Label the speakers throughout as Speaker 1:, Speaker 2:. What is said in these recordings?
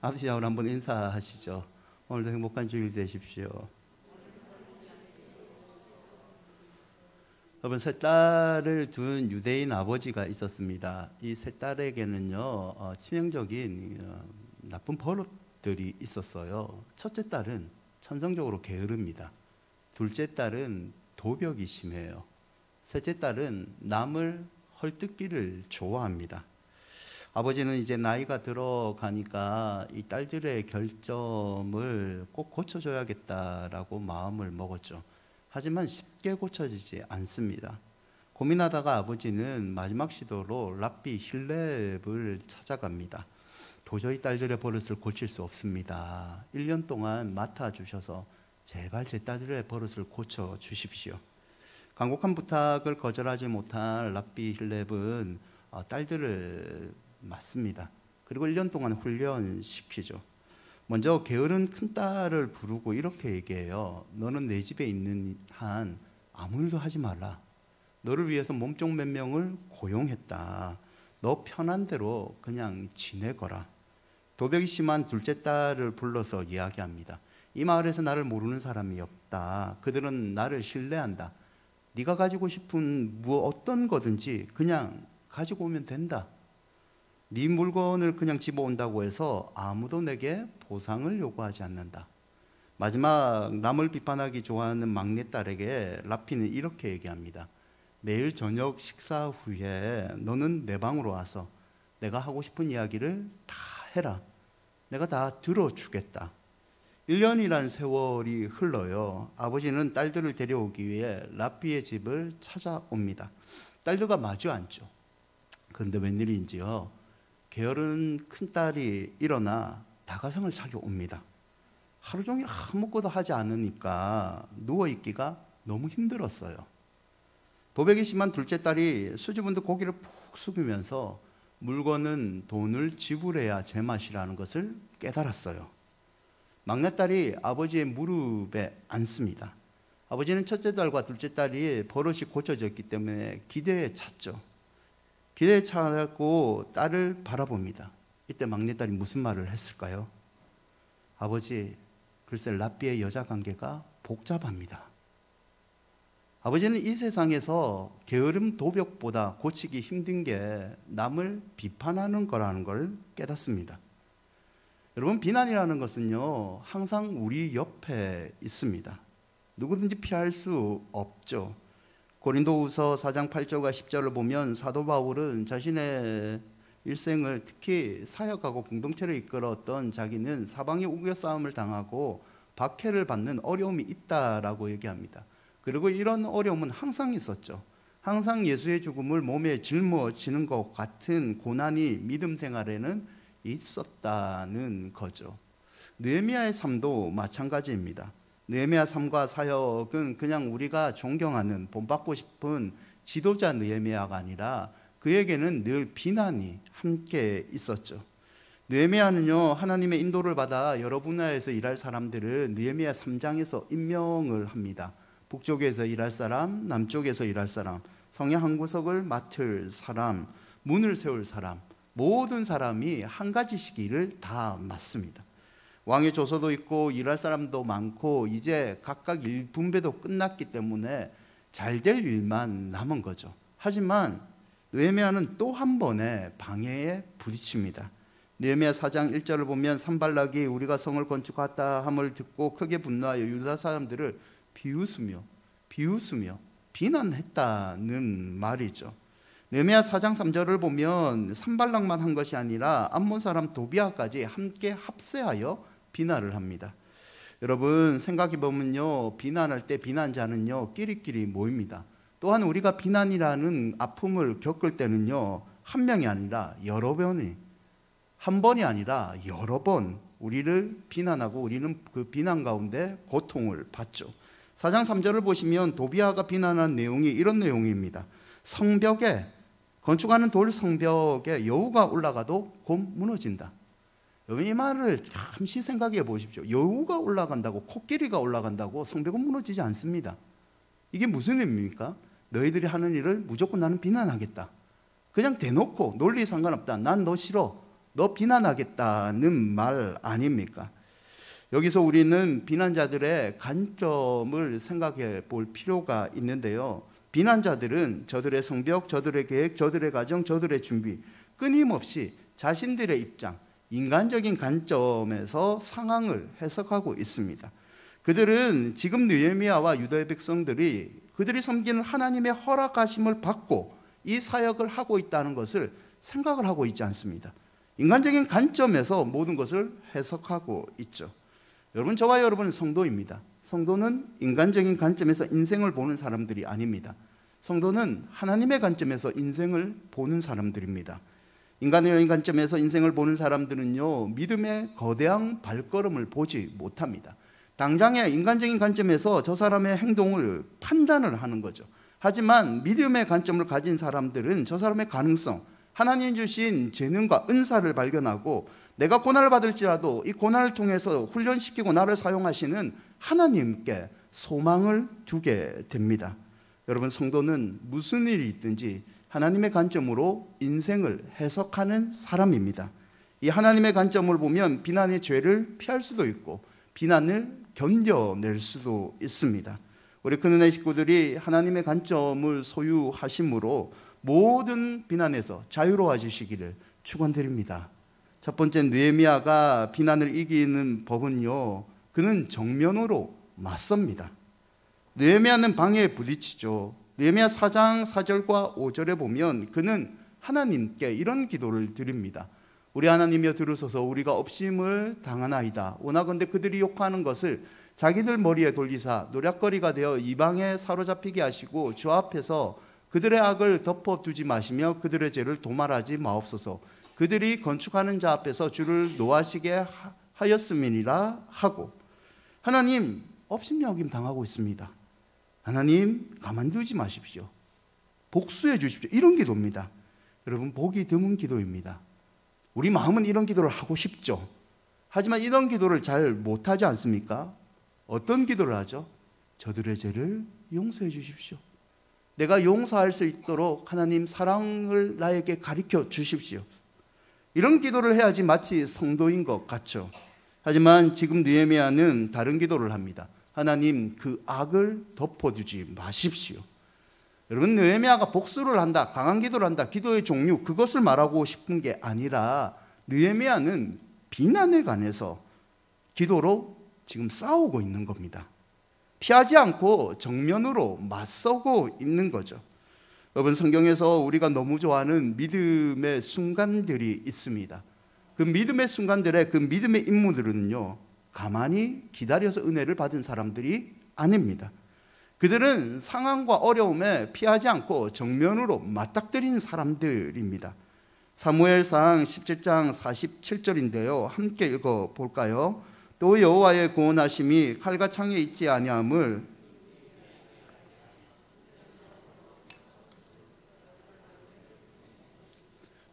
Speaker 1: 아버지하고 한번 인사하시죠. 오늘도 행복한 주일 되십시오. 여러분, 세 딸을 둔 유대인 아버지가 있었습니다. 이 세 딸에게는요, 치명적인 나쁜 버릇들이 있었어요. 첫째 딸은 천성적으로 게으릅니다. 둘째 딸은 도벽이 심해요. 셋째 딸은 남을 헐뜯기를 좋아합니다. 아버지는 이제 나이가 들어가니까 이 딸들의 결점을 꼭 고쳐줘야겠다라고 마음을 먹었죠. 하지만 쉽게 고쳐지지 않습니다. 고민하다가 아버지는 마지막 시도로 랍비 힐렙을 찾아갑니다. 도저히 딸들의 버릇을 고칠 수 없습니다. 1년 동안 맡아주셔서 제발 제 딸들의 버릇을 고쳐주십시오. 간곡한 부탁을 거절하지 못한 랍비 힐렙은 딸들을 맡습니다. 그리고 1년 동안 훈련시키죠. 먼저 게으른 큰딸을 부르고 이렇게 얘기해요. 너는 내 집에 있는 한 아무 일도 하지 말라. 너를 위해서 몸종 몇 명을 고용했다. 너 편한 대로 그냥 지내거라. 도벽이 심한 둘째 딸을 불러서 이야기합니다. 이 마을에서 나를 모르는 사람이 없다. 그들은 나를 신뢰한다. 네가 가지고 싶은 어떤 거든지 그냥 가지고 오면 된다. 네 물건을 그냥 집어온다고 해서 아무도 내게 보상을 요구하지 않는다. 마지막 남을 비판하기 좋아하는 막내딸에게 라피는 이렇게 얘기합니다. 매일 저녁 식사 후에 너는 내 방으로 와서 내가 하고 싶은 이야기를 다 해라. 내가 다 들어주겠다. 1년이란 세월이 흘러요. 아버지는 딸들을 데려오기 위해 라피의 집을 찾아옵니다. 딸들과 마주 앉죠. 그런데 웬일인지요. 게으른 큰딸이 일어나 다가성을 차려옵니다. 하루 종일 아무것도 하지 않으니까 누워있기가 너무 힘들었어요. 도백이 심한 둘째 딸이 수줍은 듯 고개를 푹 숙이면서 물건은 돈을 지불해야 제맛이라는 것을 깨달았어요. 막내딸이 아버지의 무릎에 앉습니다. 아버지는 첫째 딸과 둘째 딸이 버릇이 고쳐졌기 때문에 기대에 찼죠. 기대에 차고 딸을 바라봅니다. 이때 막내딸이 무슨 말을 했을까요? 아버지, 글쎄 랍비의 여자 관계가 복잡합니다. 아버지는 이 세상에서 게으름 도벽보다 고치기 힘든 게 남을 비판하는 거라는 걸 깨닫습니다. 여러분, 비난이라는 것은요, 항상 우리 옆에 있습니다. 누구든지 피할 수 없죠. 고린도후서 4장 8절과 10절을 보면 사도 바울은 자신의 일생을 특히 사역하고 공동체를 이끌었던 자기는 사방에 우겨싸움을 당하고 박해를 받는 어려움이 있다라고 얘기합니다. 그리고 이런 어려움은 항상 있었죠. 항상 예수의 죽음을 몸에 짊어지는 것 같은 고난이 믿음 생활에는 있었다는 거죠. 느헤미야의 삶도 마찬가지입니다. 느헤미야 삶과 사역은 그냥 우리가 존경하는 본받고 싶은 지도자 느헤미야가 아니라 그에게는 늘 비난이 함께 있었죠. 느헤미야는요, 하나님의 인도를 받아 여러 분야에서 일할 사람들을 느헤미야 3장에서 임명을 합니다. 북쪽에서 일할 사람, 남쪽에서 일할 사람, 성야 한 구석을 맡을 사람, 문을 세울 사람, 모든 사람이 한 가지씩 일을 다 맡습니다. 왕의 조서도 있고 일할 사람도 많고 이제 각각 일 분배도 끝났기 때문에 잘 될 일만 남은 거죠. 하지만 느헤미야는 또 한 번의 방해에 부딪힙니다. 느헤미야 4장 1절을 보면 산발락이 우리가 성을 건축하다 함을 듣고 크게 분노하여 유다 사람들을 비웃으며 비난했다는 말이죠. 느헤미야 4장 3절을 보면 산발락만 한 것이 아니라 암몬 사람 도비아까지 함께 합세하여 비난을 합니다. 여러분, 생각해 보면요, 비난할 때 비난자는요 끼리끼리 모입니다. 또한 우리가 비난이라는 아픔을 겪을 때는요, 한 명이 아니라 여러 번이, 한 번이 아니라 여러 번 우리를 비난하고 우리는 그 비난 가운데 고통을 받죠. 4장 3절을 보시면 도비아가 비난한 내용이 이런 내용입니다. 성벽에, 건축하는 돌 성벽에 여우가 올라가도 곧 무너진다. 여러분, 이 말을 잠시 생각해 보십시오. 여우가 올라간다고, 코끼리가 올라간다고 성벽은 무너지지 않습니다. 이게 무슨 의미입니까? 너희들이 하는 일을 무조건 나는 비난하겠다. 그냥 대놓고 논리 상관없다. 난 너 싫어. 너 비난하겠다는 말 아닙니까? 여기서 우리는 비난자들의 관점을 생각해 볼 필요가 있는데요. 비난자들은 저들의 성벽, 저들의 계획, 저들의 가정, 저들의 준비, 끊임없이 자신들의 입장, 인간적인 관점에서 상황을 해석하고 있습니다. 그들은 지금 느헤미야와 유다의 백성들이 그들이 섬기는 하나님의 허락하심을 받고 이 사역을 하고 있다는 것을 생각을 하고 있지 않습니다. 인간적인 관점에서 모든 것을 해석하고 있죠. 여러분, 저와 여러분은 성도입니다. 성도는 인간적인 관점에서 인생을 보는 사람들이 아닙니다. 성도는 하나님의 관점에서 인생을 보는 사람들입니다. 인간의 관점에서 인생을 보는 사람들은요, 믿음의 거대한 발걸음을 보지 못합니다. 당장의 인간적인 관점에서 저 사람의 행동을 판단을 하는 거죠. 하지만 믿음의 관점을 가진 사람들은 저 사람의 가능성, 하나님 주신 재능과 은사를 발견하고 내가 고난을 받을지라도 이 고난을 통해서 훈련시키고 나를 사용하시는 하나님께 소망을 두게 됩니다. 여러분, 성도는 무슨 일이 있든지 하나님의 관점으로 인생을 해석하는 사람입니다. 이 하나님의 관점을 보면 비난의 죄를 피할 수도 있고 비난을 견뎌낼 수도 있습니다. 우리 큰은혜 식구들이 하나님의 관점을 소유하심으로 모든 비난에서 자유로워지시기를 축원드립니다. 첫 번째, 느헤미야가 비난을 이기는 법은요, 그는 정면으로 맞섭니다. 느헤미야는 방해에 부딪히죠. 느헤미야 4장 4절과 5절에 보면 그는 하나님께 이런 기도를 드립니다. 우리 하나님이여 들으소서, 우리가 업심을 당하나이다. 원하건대 그들이 욕하는 것을 자기들 머리에 돌리사 노략거리가 되어 이방에 사로잡히게 하시고 주 앞에서 그들의 악을 덮어두지 마시며 그들의 죄를 도말하지 마옵소서. 그들이 건축하는 자 앞에서 주를 노하시게 하였음이니라 하고, 하나님, 업심여김 당하고 있습니다. 하나님, 가만두지 마십시오. 복수해 주십시오. 이런 기도입니다. 여러분, 보기 드문 기도입니다. 우리 마음은 이런 기도를 하고 싶죠. 하지만 이런 기도를 잘 못하지 않습니까? 어떤 기도를 하죠? 저들의 죄를 용서해 주십시오. 내가 용서할 수 있도록 하나님 사랑을 나에게 가르쳐 주십시오. 이런 기도를 해야지 마치 성도인 것 같죠. 하지만 지금 느헤미야는 다른 기도를 합니다. 하나님, 그 악을 덮어두지 마십시오. 여러분, 느헤미야가 복수를 한다, 강한 기도를 한다, 기도의 종류, 그것을 말하고 싶은 게 아니라 느헤미야는 비난에 관해서 기도로 지금 싸우고 있는 겁니다. 피하지 않고 정면으로 맞서고 있는 거죠. 여러분, 성경에서 우리가 너무 좋아하는 믿음의 순간들이 있습니다. 그 믿음의 순간들의 그 믿음의 인물들은요, 가만히 기다려서 은혜를 받은 사람들이 아닙니다. 그들은 상황과 어려움에 피하지 않고 정면으로 맞닥뜨린 사람들입니다. 사무엘상 17장 47절인데요. 함께 읽어볼까요? 또 여호와의 구원하심이 칼과 창에 있지 아니함을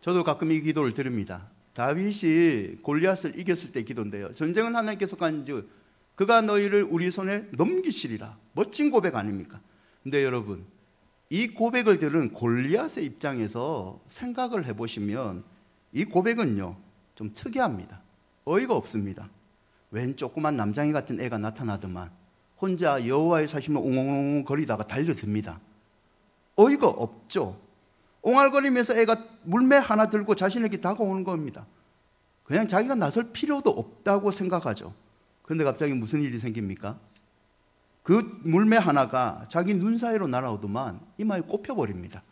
Speaker 1: 저도 가끔 이 기도를 드립니다. 다윗이 골리앗을 이겼을 때 기도인데요. 전쟁은 하나님께서 간주 그가 너희를 우리 손에 넘기시리라. 멋진 고백 아닙니까? 근데 여러분, 이 고백을 들은 골리앗의 입장에서 생각을 해보시면 이 고백은요, 좀 특이합니다. 어이가 없습니다. 웬 조그만 남장이 같은 애가 나타나더만 혼자 여호와의 사심을 옹옹옹 거리다가 달려듭니다. 어이가 없죠. 옹알거리면서 애가 물매 하나 들고 자신에게 다가오는 겁니다. 그냥 자기가 나설 필요도 없다고 생각하죠. 그런데 갑자기 무슨 일이 생깁니까? 그 물매 하나가 자기 눈 사이로 날아오더만 이마에 꼽혀버립니다.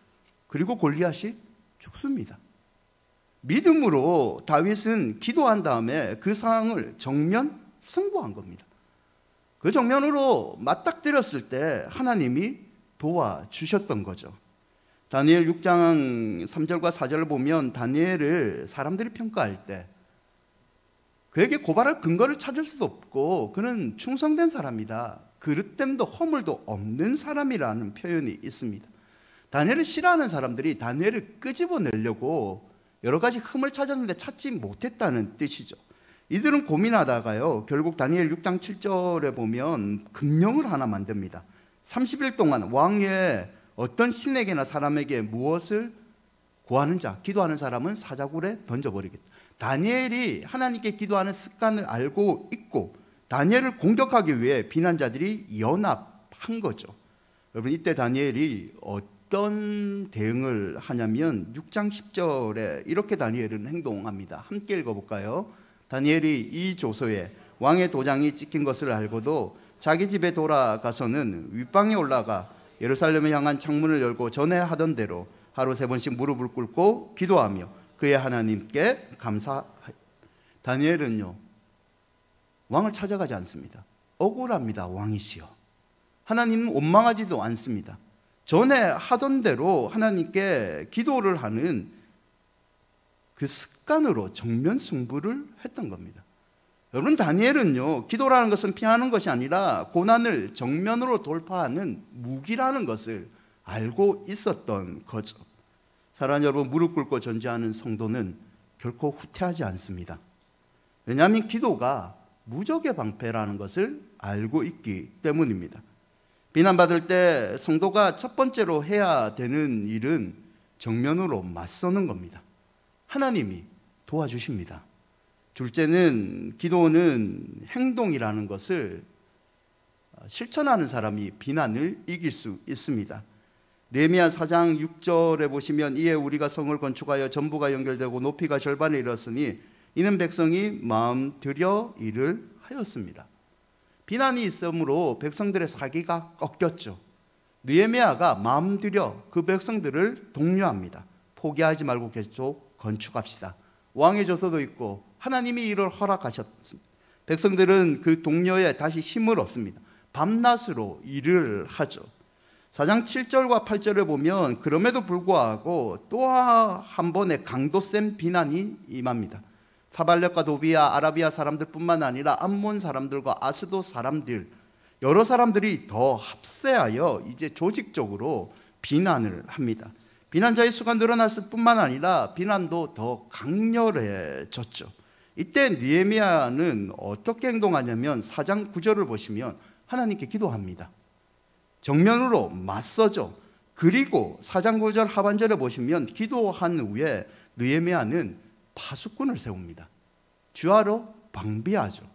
Speaker 1: 그리고 골리앗이 죽습니다. 믿음으로 다윗은 기도한 다음에 그 상황을 정면 승부한 겁니다. 그 정면으로 맞닥뜨렸을 때 하나님이 도와주셨던 거죠. 다니엘 6장 3절과 4절을 보면 다니엘을 사람들이 평가할 때 그에게 고발할 근거를 찾을 수도 없고 그는 충성된 사람이다, 그릇됨도 허물도 없는 사람이라는 표현이 있습니다. 다니엘을 싫어하는 사람들이 다니엘을 끄집어내려고 여러 가지 흠을 찾았는데 찾지 못했다는 뜻이죠. 이들은 고민하다가요, 결국 다니엘 6장 7절에 보면 금령을 하나 만듭니다. 30일 동안 왕위에 어떤 신에게나 사람에게 무엇을 구하는 자, 기도하는 사람은 사자굴에 던져버리겠다. 다니엘이 하나님께 기도하는 습관을 알고 있고 다니엘을 공격하기 위해 비난자들이 연합한 거죠. 여러분, 이때 다니엘이 어떤 대응을 하냐면 6장 10절에 이렇게 다니엘은 행동합니다. 함께 읽어볼까요? 다니엘이 이 조서에 왕의 도장이 찍힌 것을 알고도 자기 집에 돌아가서는 윗방에 올라가 예루살렘을 향한 창문을 열고 전에 하던 대로 하루 3번씩 무릎을 꿇고 기도하며 그의 하나님께 감사하여. 다니엘은요, 왕을 찾아가지 않습니다. 억울합니다. 왕이시여. 하나님은 원망하지도 않습니다. 전에 하던 대로 하나님께 기도를 하는 그 습관으로 정면 승부를 했던 겁니다. 여러분, 다니엘은요, 기도라는 것은 피하는 것이 아니라 고난을 정면으로 돌파하는 무기라는 것을 알고 있었던 거죠. 사랑하는 여러분, 무릎 꿇고 전제하는 성도는 결코 후퇴하지 않습니다. 왜냐하면 기도가 무적의 방패라는 것을 알고 있기 때문입니다. 비난받을 때 성도가 첫 번째로 해야 되는 일은 정면으로 맞서는 겁니다. 하나님이 도와주십니다. 둘째는, 기도는 행동이라는 것을 실천하는 사람이 비난을 이길 수 있습니다. 느헤미야 4장 6절에 보시면 이에 우리가 성을 건축하여 전부가 연결되고 높이가 절반에 이르렀으니 이는 백성이 마음 들여 일을 하였습니다. 비난이 있으므로 백성들의 사기가 꺾였죠. 느헤미야가 마음 들여 그 백성들을 독려합니다. 포기하지 말고 계속 건축합시다. 왕의 저서도 있고 하나님이 이를 허락하셨습니다. 백성들은 그 독려에 다시 힘을 얻습니다. 밤낮으로 일을 하죠. 4장 7절과 8절을 보면 그럼에도 불구하고 또 한 번의 강도 센 비난이 임합니다. 사발력과 도비아, 아라비아 사람들뿐만 아니라 암몬 사람들과 아스도 사람들, 여러 사람들이 더 합세하여 이제 조직적으로 비난을 합니다. 비난자의 수가 늘어났을 뿐만 아니라 비난도 더 강렬해졌죠. 이때 느헤미야는 어떻게 행동하냐면 4장 9절을 보시면 하나님께 기도합니다. 정면으로 맞서죠. 그리고 4장 9절 하반절에 보시면 기도한 후에 느헤미야는 파수꾼을 세웁니다. 주하로 방비하죠.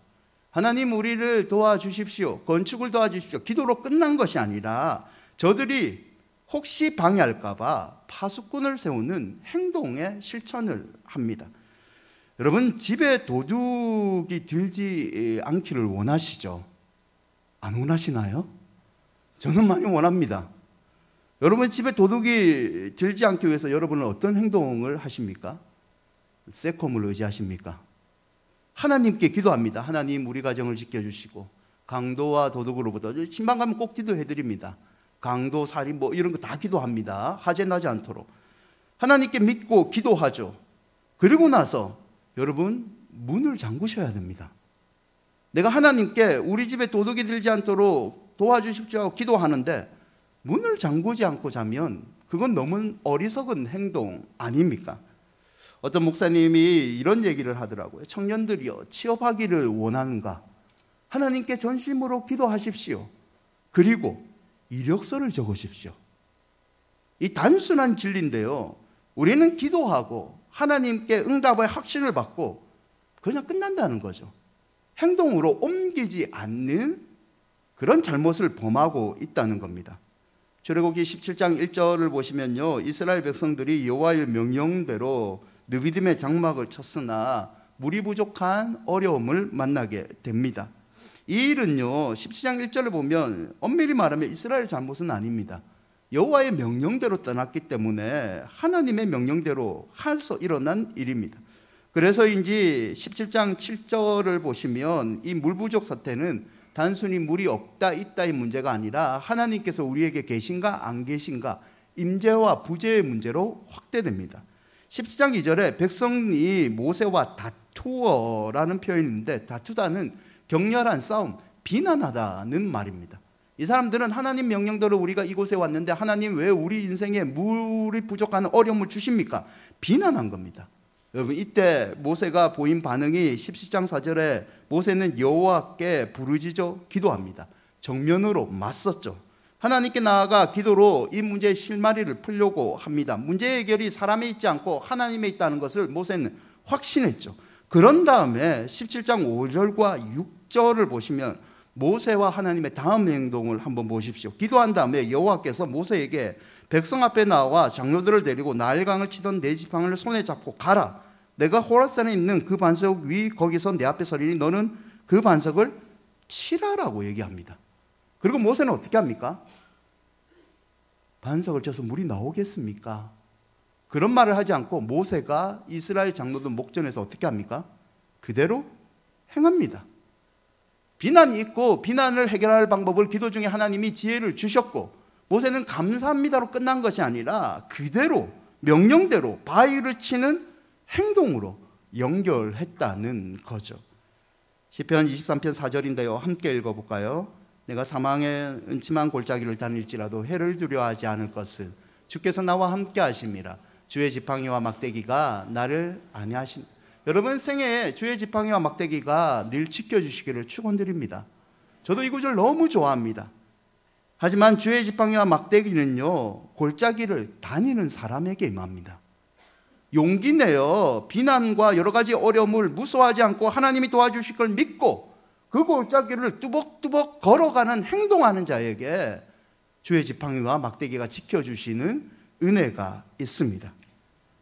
Speaker 1: 하나님, 우리를 도와주십시오. 건축을 도와주십시오. 기도로 끝난 것이 아니라 저들이 혹시 방해할까 봐 파수꾼을 세우는 행동의 실천을 합니다. 여러분, 집에 도둑이 들지 않기를 원하시죠? 안 원하시나요? 저는 많이 원합니다. 여러분, 집에 도둑이 들지 않기 위해서 여러분은 어떤 행동을 하십니까? 세콤을 의지하십니까? 하나님께 기도합니다. 하나님, 우리 가정을 지켜주시고 강도와 도둑으로부터 신방 가면 꼭 기도해드립니다. 강도, 살인 이런 거 다 기도합니다. 화재 나지 않도록 하나님께 믿고 기도하죠. 그리고 나서 여러분, 문을 잠그셔야 됩니다. 내가 하나님께 우리 집에 도둑이 들지 않도록 도와주십시오 하고 기도하는데 문을 잠그지 않고 자면 그건 너무 어리석은 행동 아닙니까? 어떤 목사님이 이런 얘기를 하더라고요. 청년들이요, 취업하기를 원하는가? 하나님께 전심으로 기도하십시오. 그리고 이력서를 적으십시오. 이 단순한 진리인데요, 우리는 기도하고 하나님께 응답의 확신을 받고 그냥 끝난다는 거죠. 행동으로 옮기지 않는 그런 잘못을 범하고 있다는 겁니다. 출애굽기 17장 1절을 보시면요, 이스라엘 백성들이 여호와의 명령대로 느비딤의 장막을 쳤으나 물이 부족한 어려움을 만나게 됩니다. 이 일은요, 17장 1절을 보면 엄밀히 말하면 이스라엘 잘못은 아닙니다. 여호와의 명령대로 떠났기 때문에 하나님의 명령대로 해서 일어난 일입니다. 그래서인지 17장 7절을 보시면 이 물 부족 사태는 단순히 물이 없다 있다의 문제가 아니라 하나님께서 우리에게 계신가 안 계신가, 임재와 부재의 문제로 확대됩니다. 17장 2절에 백성이 모세와 다투어라는 표현이 있는데, 다투다는 격렬한 싸움, 비난하다는 말입니다. 이 사람들은 하나님 명령대로 우리가 이곳에 왔는데 하나님 왜 우리 인생에 물이 부족한 어려움을 주십니까? 비난한 겁니다. 여러분, 이때 모세가 보인 반응이 17장 4절에 모세는 여호와께 부르짖어 기도합니다. 정면으로 맞섰죠. 하나님께 나아가 기도로 이 문제의 실마리를 풀려고 합니다. 문제 해결이 사람에 있지 않고 하나님에 있다는 것을 모세는 확신했죠. 그런 다음에 17장 5절과 6절을 보시면 모세와 하나님의 다음 행동을 한번 보십시오. 기도한 다음에 여호와께서 모세에게 백성 앞에 나와 장로들을 데리고 나일강을 치던 네 지팡이를 손에 잡고 가라. 내가 호라산에 있는 그 반석 위 거기서 내 앞에 서리니 너는 그 반석을 치라라고 얘기합니다. 그리고 모세는 어떻게 합니까? 반석을 쳐서 물이 나오겠습니까? 그런 말을 하지 않고 모세가 이스라엘 장로들 목전에서 어떻게 합니까? 그대로 행합니다. 비난이 있고 비난을 해결할 방법을 기도 중에 하나님이 지혜를 주셨고 모세는 감사합니다로 끝난 것이 아니라 그대로 명령대로 바위를 치는 행동으로 연결했다는 거죠. 시편 23편 4절인데요. 함께 읽어볼까요? 내가 사망의 은침한 골짜기를 다닐지라도 해를 두려워하지 않을 것은 주께서 나와 함께 하심이라. 주의 지팡이와 막대기가 나를 안위하신. 여러분 생애에 주의 지팡이와 막대기가 늘 지켜주시기를 축원드립니다. 저도 이 구절 너무 좋아합니다. 하지만 주의 지팡이와 막대기는요 골짜기를 다니는 사람에게 임합니다. 용기 내어 비난과 여러 가지 어려움을 무서워하지 않고 하나님이 도와주실 걸 믿고 그 골짜기를 뚜벅뚜벅 걸어가는 행동하는 자에게 주의 지팡이와 막대기가 지켜주시는 은혜가 있습니다.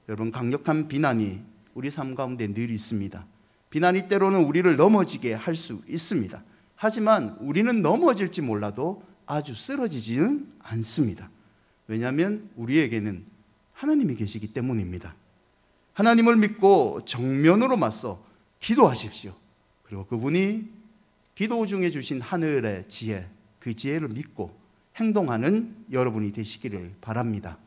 Speaker 1: 여러분 강력한 비난이 우리 삶 가운데 늘 있습니다. 비난이 때로는 우리를 넘어지게 할 수 있습니다. 하지만 우리는 넘어질지 몰라도 아주 쓰러지지는 않습니다. 왜냐하면 우리에게는 하나님이 계시기 때문입니다. 하나님을 믿고 정면으로 맞서 기도하십시오. 그리고 그분이 기도 중에 주신 하늘의 지혜, 그 지혜를 믿고 행동하는 여러분이 되시기를 바랍니다.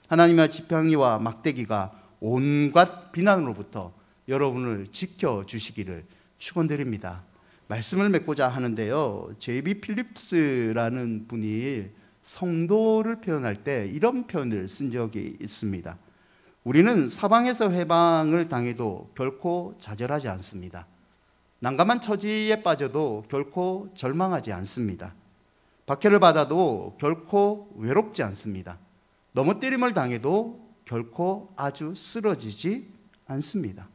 Speaker 1: 하나님의 지팡이와 막대기가 온갖 비난으로부터 여러분을 지켜주시기를 축원드립니다. 말씀을 맺고자 하는데요, 제이비 필립스라는 분이 성도를 표현할 때 이런 표현을 쓴 적이 있습니다. 우리는 사방에서 해방을 당해도 결코 좌절하지 않습니다. 난감한 처지에 빠져도 결코 절망하지 않습니다. 박해를 받아도 결코 외롭지 않습니다. 넘어뜨림을 당해도 결코 아주 쓰러지지 않습니다.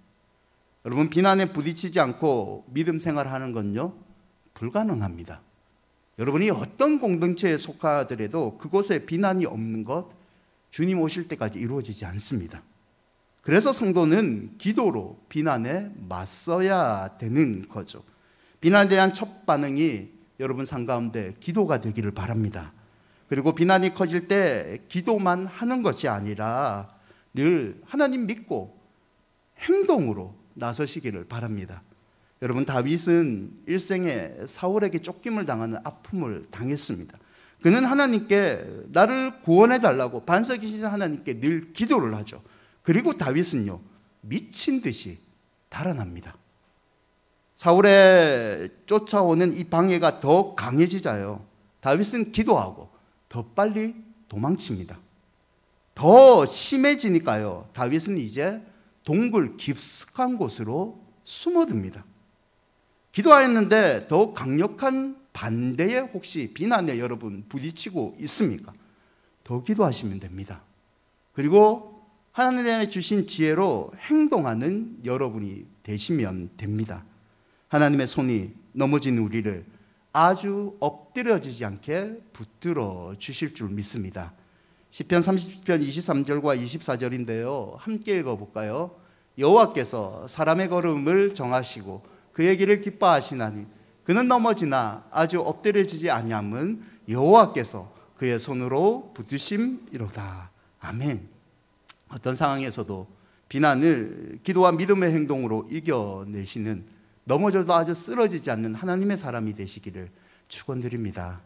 Speaker 1: 여러분 비난에 부딪히지 않고 믿음 생활하는 건요 불가능합니다. 여러분이 어떤 공동체에 속하더라도 그곳에 비난이 없는 것 주님 오실 때까지 이루어지지 않습니다. 그래서 성도는 기도로 비난에 맞서야 되는 거죠. 비난에 대한 첫 반응이 여러분 삶 가운데 기도가 되기를 바랍니다. 그리고 비난이 커질 때 기도만 하는 것이 아니라 늘 하나님 믿고 행동으로 나서시기를 바랍니다. 여러분 다윗은 일생에 사울에게 쫓김을 당하는 아픔을 당했습니다. 그는 하나님께 나를 구원해 달라고 반석이신 하나님께 늘 기도를 하죠. 그리고 다윗은요 미친 듯이 달아납니다. 사울의 쫓아오는 이 방해가 더 강해지자요 다윗은 기도하고 더 빨리 도망칩니다. 더 심해지니까요 다윗은 이제 동굴 깊숙한 곳으로 숨어듭니다. 기도하였는데 더 강력한 반대에 혹시 비난에 여러분 부딪히고 있습니까? 더 기도하시면 됩니다. 그리고 하나님의 주신 지혜로 행동하는 여러분이 되시면 됩니다. 하나님의 손이 넘어진 우리를 아주 엎드려지지 않게 붙들어 주실 줄 믿습니다. 시편 30편 23절과 24절인데요 함께 읽어볼까요? 여호와께서 사람의 걸음을 정하시고 그의 길을 기뻐하시나니 그는 넘어지나 아주 엎드려지지 아니함은 여호와께서 그의 손으로 붙드심이로다. 아멘. 어떤 상황에서도 비난을 기도와 믿음의 행동으로 이겨내시는 넘어져도 아주 쓰러지지 않는 하나님의 사람이 되시기를 축원드립니다.